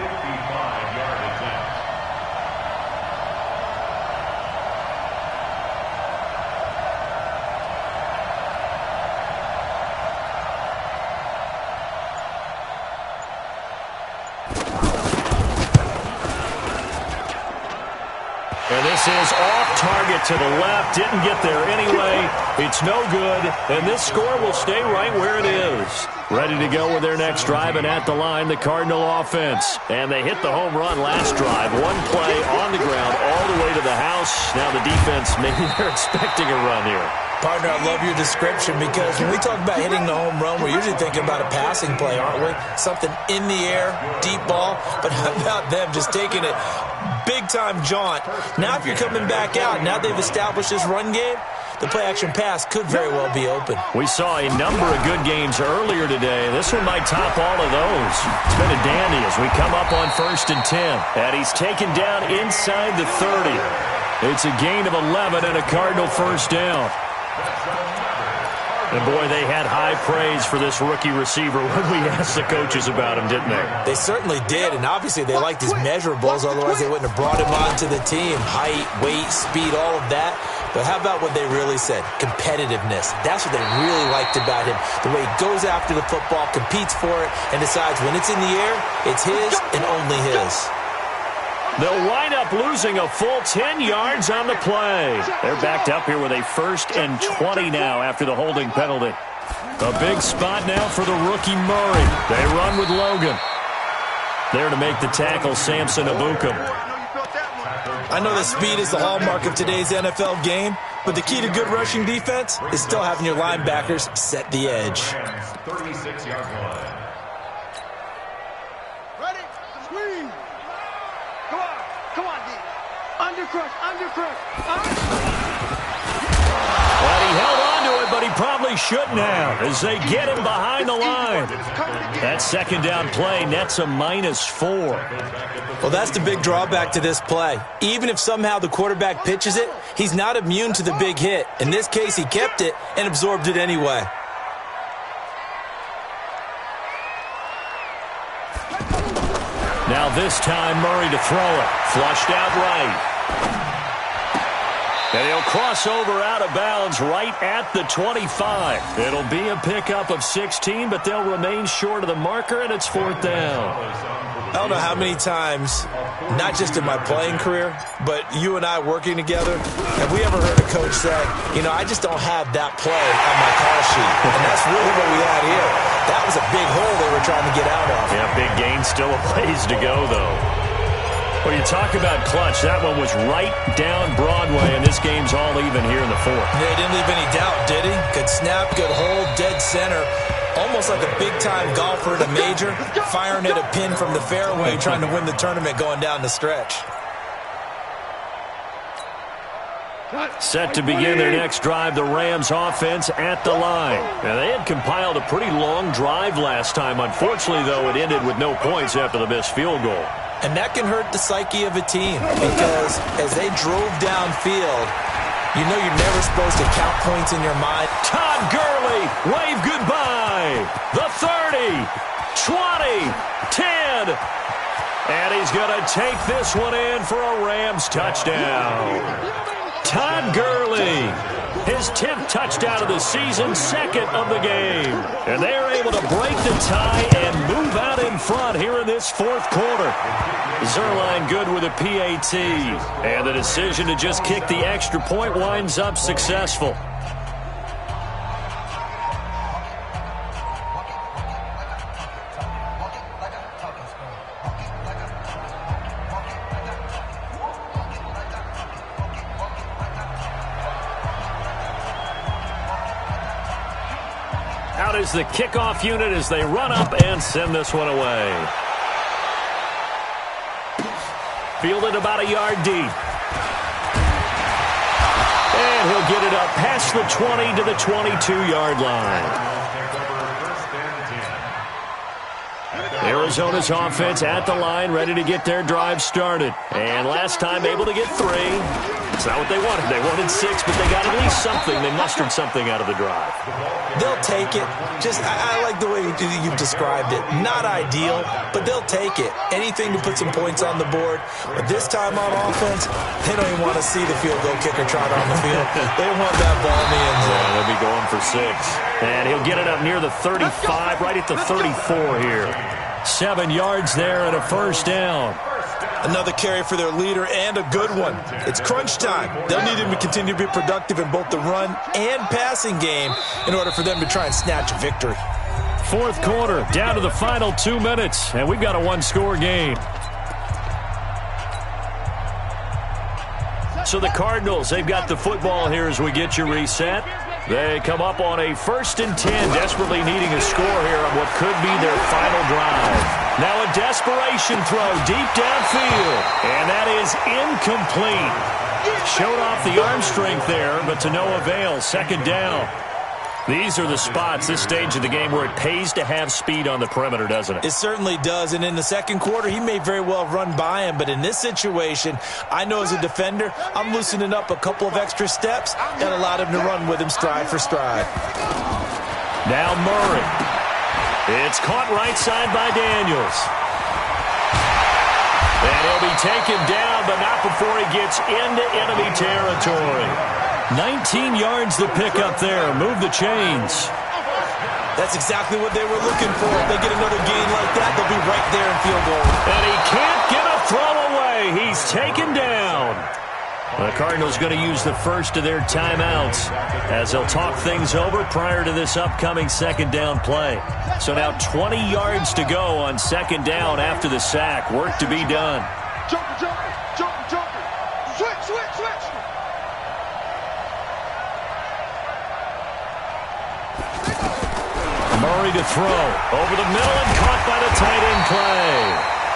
And this is off target to the left. Didn't get there anyway. It's no good. And this score will stay right where it is. Ready to go with their next drive, and at the line, the Cardinal offense. And they hit the home run last drive. One play on the ground all the way to the house. Now the defense, maybe they're expecting a run here. Partner, I love your description because when we talk about hitting the home run, we're usually thinking about a passing play, aren't we? Something in the air, deep ball. But how about them just taking it big-time jaunt? Now if you're coming back out, now they've established this run game, the play-action pass could very well be open. We saw a number of good games earlier today. This one might top all of those. It's been a dandy as we come up on 1st and 10. And he's taken down inside the 30. It's a gain of 11 and a Cardinal 1st down. And, boy, they had high praise for this rookie receiver when we asked the coaches about him, didn't they? They certainly did, and obviously they liked his measurables, otherwise they wouldn't have brought him onto the team. Height, weight, speed, all of that. But how about what they really said? Competitiveness. That's what they really liked about him. The way he goes after the football, competes for it, and decides when it's in the air, it's his and only his. They'll wind up losing a full 10 yards on the play. They're backed up here with a 1st and 20 now after the holding penalty. A big spot now for the rookie Murray. They run with Logan. There to make the tackle, Samson Ebukam. I know that speed is the hallmark of today's NFL game, but the key to good rushing defense is still having your linebackers set the edge. 36-yard line. Ready? Squeeze. Come on, D. Undercrush. Well, he held on to it, but he probably shouldn't have as they get him behind the line. That 2nd down play nets a -4. Well, that's the big drawback to this play. Even if somehow the quarterback pitches it, he's not immune to the big hit. In this case, he kept it and absorbed it anyway. Now this time, Murray to throw it. Flushed out right. And he'll cross over out of bounds right at the 25. It'll be a pickup of 16, but they'll remain short of the marker, and it's 4th down. I don't know how many times, not just in my playing career, but you and I working together, have we ever heard a coach say, I just don't have that play on my call sheet. And that's really what we had here. That was a big hole they were trying to get out of. Yeah, big gain, still a ways to go, though. Well, you talk about clutch. That one was right down Broadway, and this game's all even here in the 4th. Yeah, he didn't leave any doubt, did he? Good snap, good hold, dead center. Almost like a big-time golfer at a major, firing at a pin from the fairway, trying to win the tournament going down the stretch. Set to begin their next drive, the Rams offense at the line. Now, they had compiled a pretty long drive last time. Unfortunately, though, it ended with no points after the missed field goal. And that can hurt the psyche of a team because as they drove downfield, you're never supposed to count points in your mind. Todd Gurley, wave goodbye. The 30, 20, 10. And he's going to take this one in for a Rams touchdown. Todd Gurley, his 10th touchdown of the season, 2nd of the game. And they are able to break the tie and move out in front here in this 4th quarter. Zerline good with a PAT. And the decision to just kick the extra point winds up successful. Out is the kickoff unit as they run up and send this one away. Fielded about a yard deep. And he'll get it up past the 20 to the 22-yard line. Arizona's offense at the line, ready to get their drive started. And last time able to get 3. It's not what they wanted. They wanted 6, but they got at least something. They mustered something out of the drive. They'll take it. I like the way you've described it. Not ideal, but they'll take it. Anything to put some points on the board. But this time on offense, they don't even want to see the field goal kicker trot on the field. They want that ball in the end zone. Yeah, they'll be going for 6. And he'll get it up near the 35, right at the 34 here. 7 yards there and a 1st down. Another carry for their leader and a good one. It's crunch time. They'll need him to continue to be productive in both the run and passing game in order for them to try and snatch a victory. 4th quarter, down to the final 2 minutes, and we've got a 1-score game. So the Cardinals, they've got the football here as we get you reset. They come up on a 1st and 10, desperately needing a score here on what could be their final drive. Now a desperation throw deep downfield, and that is incomplete. Showed off the arm strength there, but to no avail. 2nd down. These are the spots, this stage of the game, where it pays to have speed on the perimeter, doesn't it? It certainly does, and in the 2nd quarter, he may very well run by him, but in this situation, I know as a defender, I'm loosening up a couple of extra steps that allowed him to run with him stride for stride. Now Murray. It's caught right side by Daniels. And he'll be taken down, but not before he gets into enemy territory. 19 yards to pick up there. Move the chains. That's exactly what they were looking for. If they get another gain like that, they'll be right there in field goal. And he can't get a throw away. He's taken down. The Cardinals going to use the first of their timeouts as they'll talk things over prior to this upcoming 2nd down play. So now 20 yards to go on 2nd down after the sack. Work to be done. Jumper. Switch. Murray to throw. Over the middle and caught by the tight end play.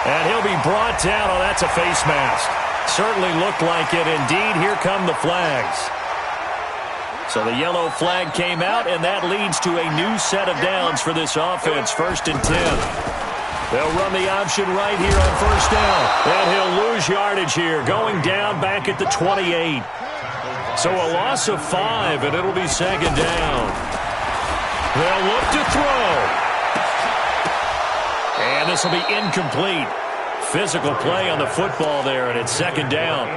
And he'll be brought down. Oh, that's a face mask. Certainly looked like it. Indeed, here come the flags. So the yellow flag came out, and that leads to a new set of downs for this offense. 1st and 10. They'll run the option right here on 1st down. And he'll lose yardage here, going down back at the 28. So a loss of 5, and it'll be 2nd down. They'll look to throw. And this will be incomplete. Physical play on the football there, and it's second down.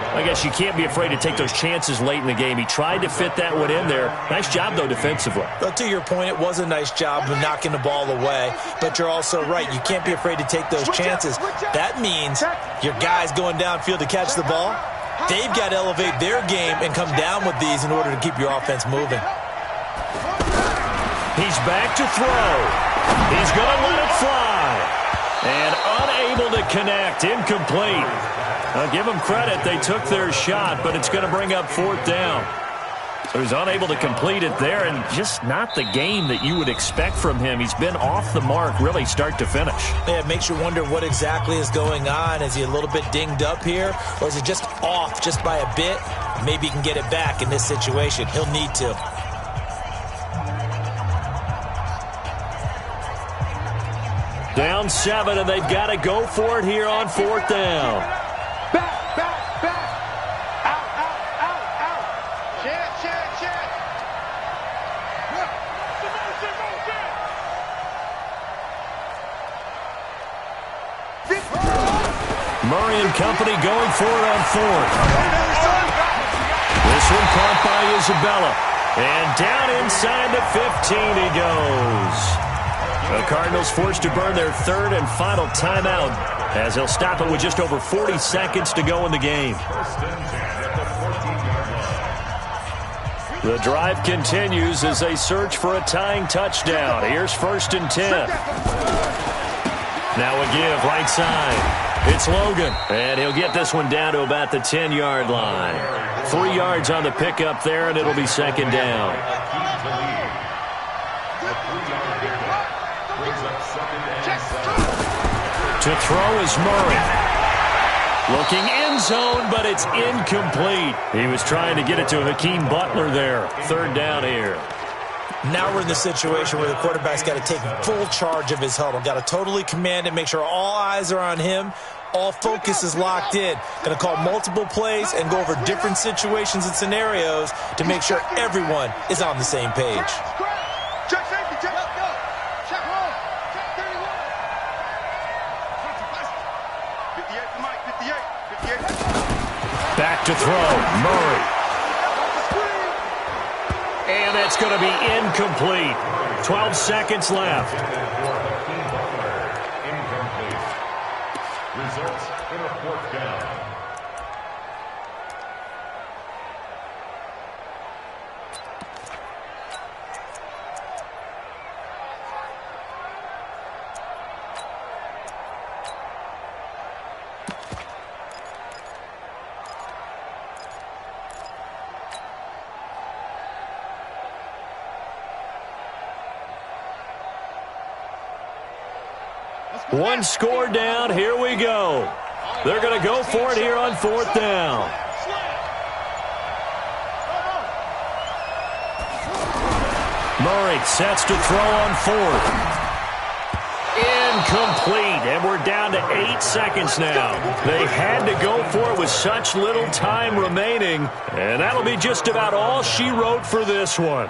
I guess you can't be afraid to take those chances late in the game. He tried to fit that one in there. Nice job, though, defensively. Well, to your point, it was a nice job of knocking the ball away. But you're also right. You can't be afraid to take those chances. That means your guys going downfield to catch the ball, they've got to elevate their game and come down with these in order to keep your offense moving. He's back to throw. He's going to let it fly. And unable to connect. Incomplete. I'll give them credit. They took their shot, but it's going to bring up fourth down. So he's unable to complete it there, and just not the game that you would expect from him. He's been off the mark really start to finish. Yeah, it makes you wonder what exactly is going on. Is he a little bit dinged up here, or is he just off just by a bit? Maybe he can get it back in this situation. He'll need to. Down 7, and they've got to go for it here on fourth down. Murray and company going for it on fourth. This one caught by Isabella. And down inside the 15 he goes. The Cardinals forced to burn their third and final timeout as they'll stop it with just over 40 seconds to go in the game. The drive continues as they search for a tying touchdown. Here's 1st and 10. Now a give right side. It's Logan, and he'll get this one down to about the 10-yard line. 3 yards on the pickup there, and it'll be second down. To throw is Murray. Looking end zone, but it's incomplete. He was trying to get it to Hakeem Butler there. 3rd down here. Now we're in the situation where the quarterback's got to take full charge of his huddle. Got to totally command it, make sure all eyes are on him. All focus is locked in. Going to call multiple plays and go over different situations and scenarios to make sure everyone is on the same page. Back to throw, Murray. And that's going to be incomplete. 12 seconds left. Incomplete. Results in a 4th down. One score down. Here we go. They're going to go for it here on 4th down. Murray sets to throw on 4th. Incomplete, and we're down to 8 seconds now. They had to go for it with such little time remaining, and that'll be just about all she wrote for this one.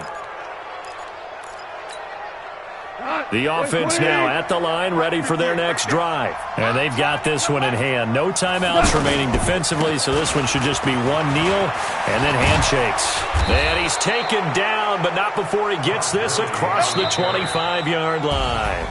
The offense now at the line, ready for their next drive. And they've got this one in hand. No timeouts remaining defensively, so this one should just be one kneel and then handshakes. And he's taken down, but not before he gets this across the 25-yard line.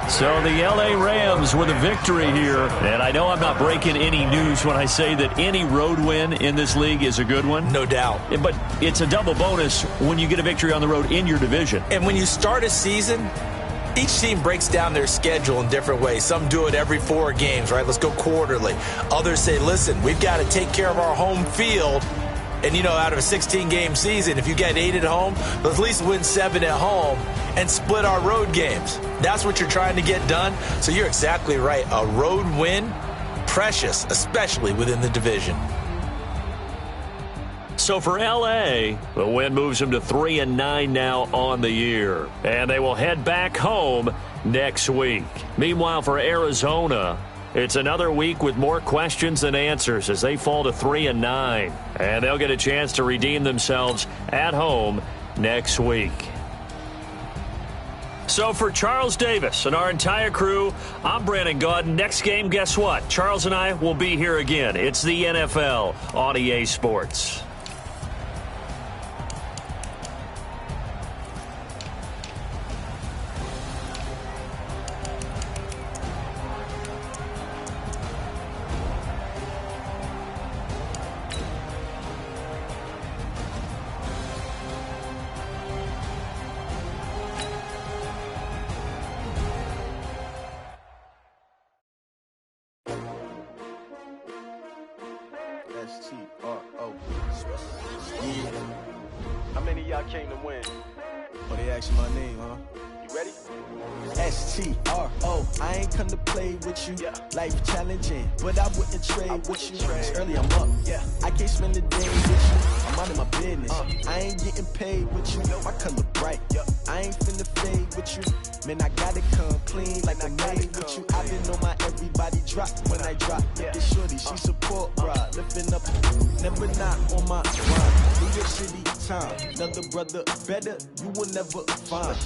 So the L.A. Rams with a victory here. And I know I'm not breaking any news when I say that any road win in this league is a good one. No doubt. But it's a double bonus when you get a victory on the road in your division. And when you start a season, each team breaks down their schedule in different ways. Some do it every 4 games, right? Let's go quarterly. Others say, listen, we've got to take care of our home field. And, you know, out of a 16-game season, if you get 8 at home, let's at least win 7 at home and split our road games. That's what you're trying to get done. So you're exactly right. A road win, precious, especially within the division. So for L.A., the win moves them to 3-9 now on the year. And they will head back home next week. Meanwhile, for Arizona, it's another week with more questions than answers as they fall to 3-9. And they'll get a chance to redeem themselves at home next week. So for Charles Davis and our entire crew, I'm Brandon Gaudin. Next game, guess what? Charles and I will be here again. It's the NFL on EA Sports. S-T-R-O. Yeah. How many of y'all came to win? Oh, they asked my name, huh? You ready? S-T-R-O. I ain't come to play with you. Yeah. Life challenging, but I wouldn't trade with you. It's early, I'm up. Yeah. I can't spend the day with you. I'm out of my business. I ain't getting paid with you. My color bright. I ain't finna fade with you. Man, I gotta come clean like I made with you. I been on my everybody drop when I drop. This shorty, she support, bruh. Lifting up, never not on my grind. New York City time. Another brother better, you will never find.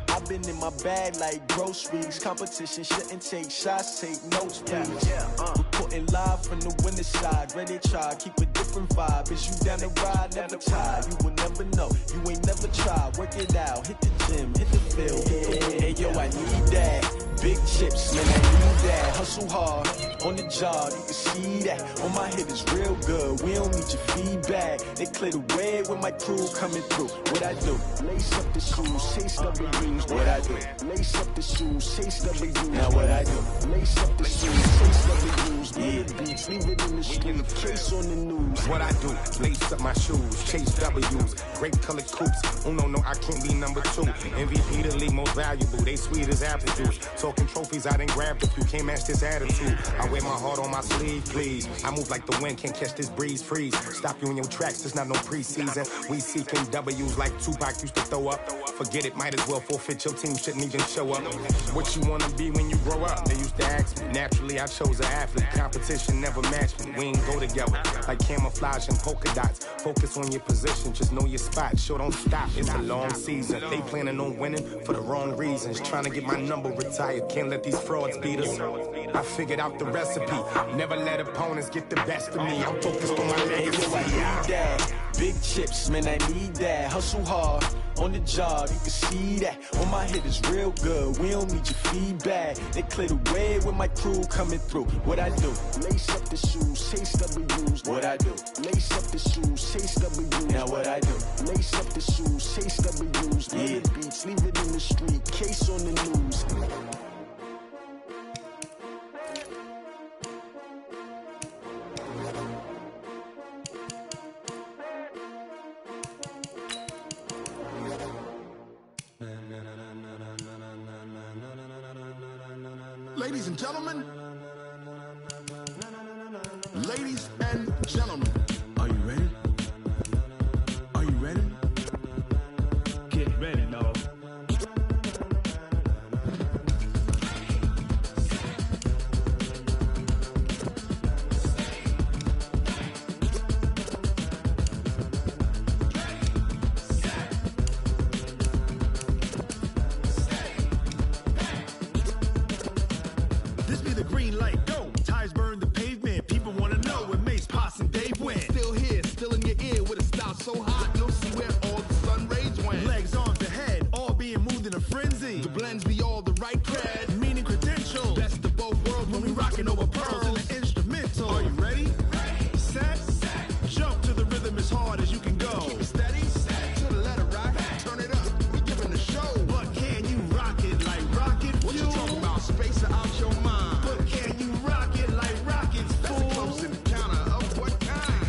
I've been in my bag like groceries. Competition shouldn't take shots, take notes, please. Reporting live from the winner's side. Ready to try, keep a different vibe. Is you down the ride, never tired. You will never know, you ain't never tried. Work it out, hit the gym, hit the field. Hey yo, I need that. Big chips, man, I need that. Hustle hard, on the job, you can see that. On my hit is real good, we don't need your feedback. They clear the way with my crew coming through. What I do? Lace up the shoes, chase W's. What I do? Lace up the shoes, chase W's. Now what I do? Lace up the shoes, chase W's. Yeah, beats, leave it in the street, case on the news. What I do? Lace up my shoes, chase W's. Great colored coops. Oh no, I can't be number 2. MVP the league most valuable. They sweet as apple juice. Talking trophies, I done grabbed a few. Can't match this attitude. I wear my heart on my sleeve, please. I move like the wind, can't catch this breeze. Freeze. Stop you in your tracks. There's not no preseason. We seeking W's like Tupac used to throw up. Forget it, might as well forfeit. Your team shouldn't even show up. What you wanna be when you grow up? They used to ask me. Naturally, I chose an athlete. Competition never matched me. We ain't go together like camouflage and polka dots. Focus on your position, just know your spot. Show don't stop. It's a long season. They planning on winning for the wrong reasons. Trying to get my number retired. Can't let these frauds beat us. I figured out the recipe. Never let opponents get the best of me. I'm focused on my legacy. I need that. Big chips, man, I need that. Hustle hard, on the job, you can see that. On my hit is real good, we don't need your feedback. They clear the way with my crew coming through. What I do? Lace up the shoes, chase W's. What I do? Lace up the shoes, chase W's. Now what I do? Lace up the shoes, chase W's. Yeah, beats, leave it in the street, case on the news. Ladies and gentlemen, ladies and gentlemen, are you ready? Are you ready? Get ready, dog. This be the green light, go. Tires burn the pavement. People want to know where Mace, Poss, and Dave went. Still here, still in your ear with a style so hot, you'll see where all the sun rays went. Legs, arms, the head, all being moved in a frenzy. The blends be all the right cred, meaning credentials. Best of both worlds when we rocking over pearls in the instrumental. Are you ready? Set, jump to the rhythm as hard as you can go. Keep it steady, to the letter rock, turn it up, we giving the show. But can you rock it like rocket fuel? What you talking about, space or out your mind? But can you rock it like rockets, fool? That's a close encounter of what kind?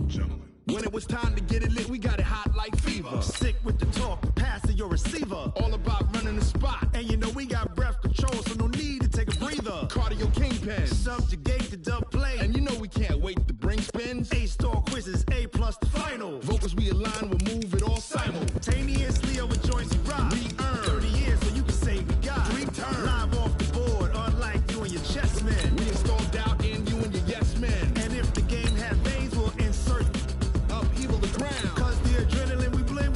Gentlemen. When it was time to get it lit, we got it hot like fever. Sick with the talk, pass to your receiver. All about running the spot. And you know we got breath control, so no need to take a breather. Cardio kingpin, subjugate the dub play. And you know we can't wait to bring spins. A-star quizzes, A+ the final. Vocals we align, we'll move it all simultaneously over joints we rock. We earn 30 years, so you can say we got 3 turns. Live off the board, unlike you and your chess men. We install doubt in you and your yes men. And if the game had veins, we'll insert upheaval the ground. Cause the adrenaline we blend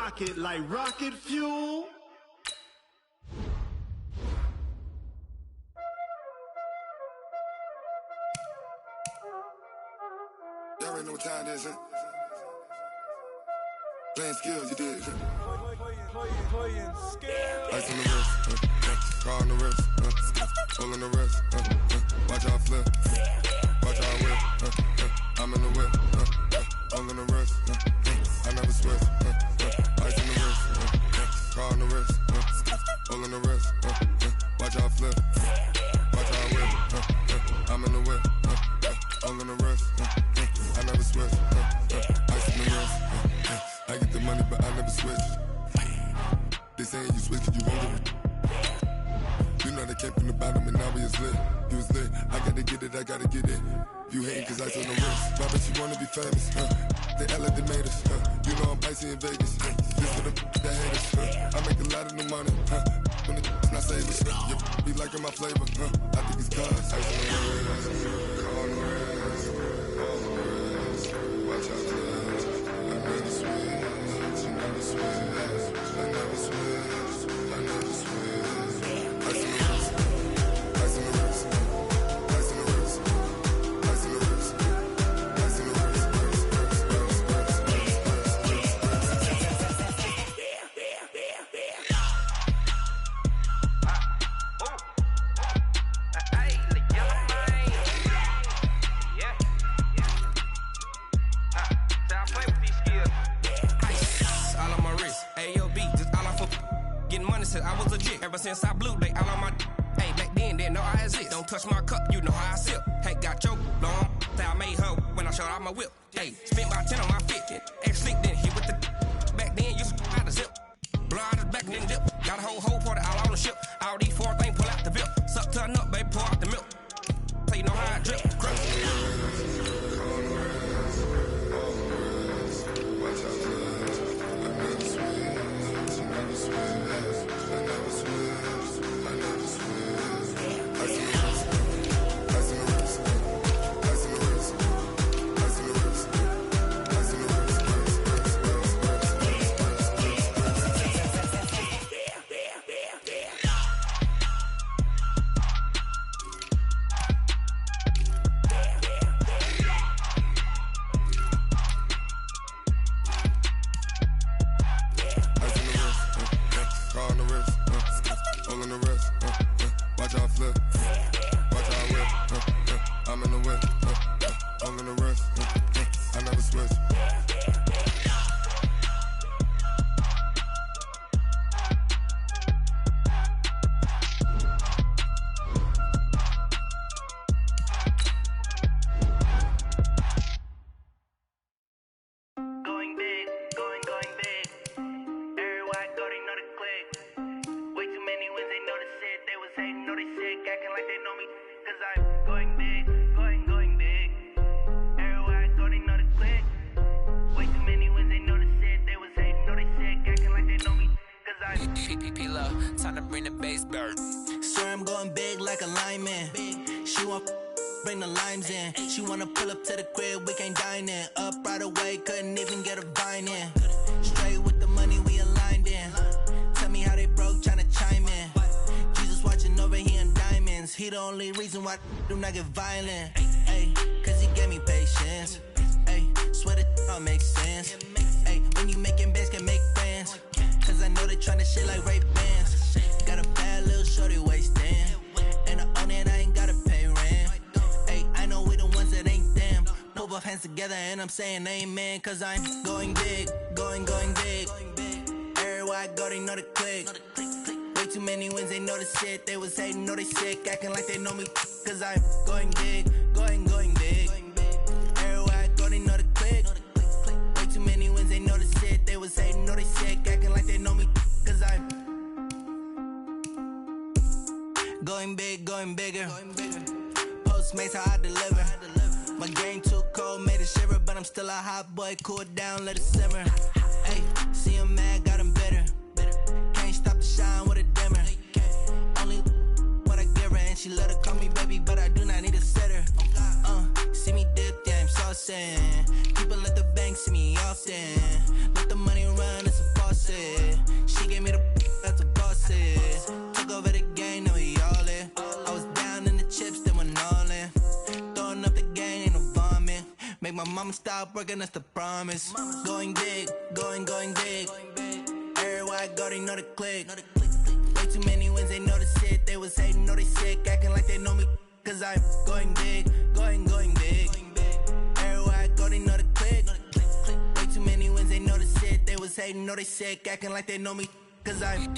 rocket like rocket fuel. Y'all already know what time it is, huh? Playing skills, you did. Playing skills. Ice on the wrist, car on the wrist, hole in the wrist, watch out flip, watch out whip, I'm in the whip, hole in the wrist, I never switch, ice on the wrist, car on the wrist, hole in the wrist, watch out flip, watch out whip, I'm in the whip, hole in the wrist, I never switch, ice on the wrist, I get the money but I never switch. They saying you switch 'cause you won't get it. You know they came from the bottom and now we is lit. You was lit, I gotta get it, I gotta get it. You hating 'cause I told the wrist. Why bet you wanna be famous, They elevated us, You know I'm icy in Vegas, This for the that hate us, I make a lot of new money, When the not saving, You be liking my flavor, I think it's cause ice on the wrist, on the wrist, on the wrist. Watch out, I never switch, you never switch. I never switch, I never switch. Ice in the wrist, ice in the wrist, ice in the wrist, ice in the wrist, ice in the wrist, I was legit ever since I blew they all on my hey back then didn't know I exist. Don't touch my cup, you know how I sip. Hey, got your long that I made her when I showed out my whip. Hey, spent about 10 on my fit. Ex slick then hit with the back then you out the zip. Blow out his back then dip. Got a whole party all on the ship. All these four things pull out the bill. Suck turn up, baby, pour out the milk. So you know how I drip. Bring the limes in. She wanna pull up to the crib, we can't dine in. Up right away, couldn't even get a vine in. Straight with the money we aligned in. Tell me how they broke, tryna chime in. Jesus watching over here in diamonds. He the only reason why I do not get violent. Ay, cause he gave me patience. Ay, swear that all makes sense. Ay, when you making bands, can make friends. Cause I know they tryna shit like Ray Bans. Got a bad little shorty wasting. And I own it, I ain't gotta pay rent. Ay, I know we the ones that ain't them. Pull both hands together and I'm saying amen. Cause I'm going big, going big. Everywhere I go, they know the click. Way too many wins, they know the shit. They was hating, know they sick, acting like they know me. Cause I'm going big, going big. Everywhere I go, they know the click. Way too many wins, they know the shit. They was hating, know they sick, acting like they know me. Cause I'm going big, going bigger. Postmates, how I deliver. My game too cold, made it shiver. But I'm still a hot boy, cool it down, let it simmer. Hey, see him mad, got him bitter. Can't stop the shine with a dimmer. Only what I give her, and she let her call me baby, but I do not need a sitter. See me dip, yeah, I'm saucing. People at the bank see me often. Let the money run, it's a faucet. my mama stop working, that's the promise. Going big, going big. Everywhere I go, they know the click. Way too many wins, they know the shit. They was hating, know they sick, acting like they know me. Cause I'm going big, going big. Everywhere I go, they know the click. Way too many wins, they know the shit. They was hating, know they sick, acting like they know me. Cause I'm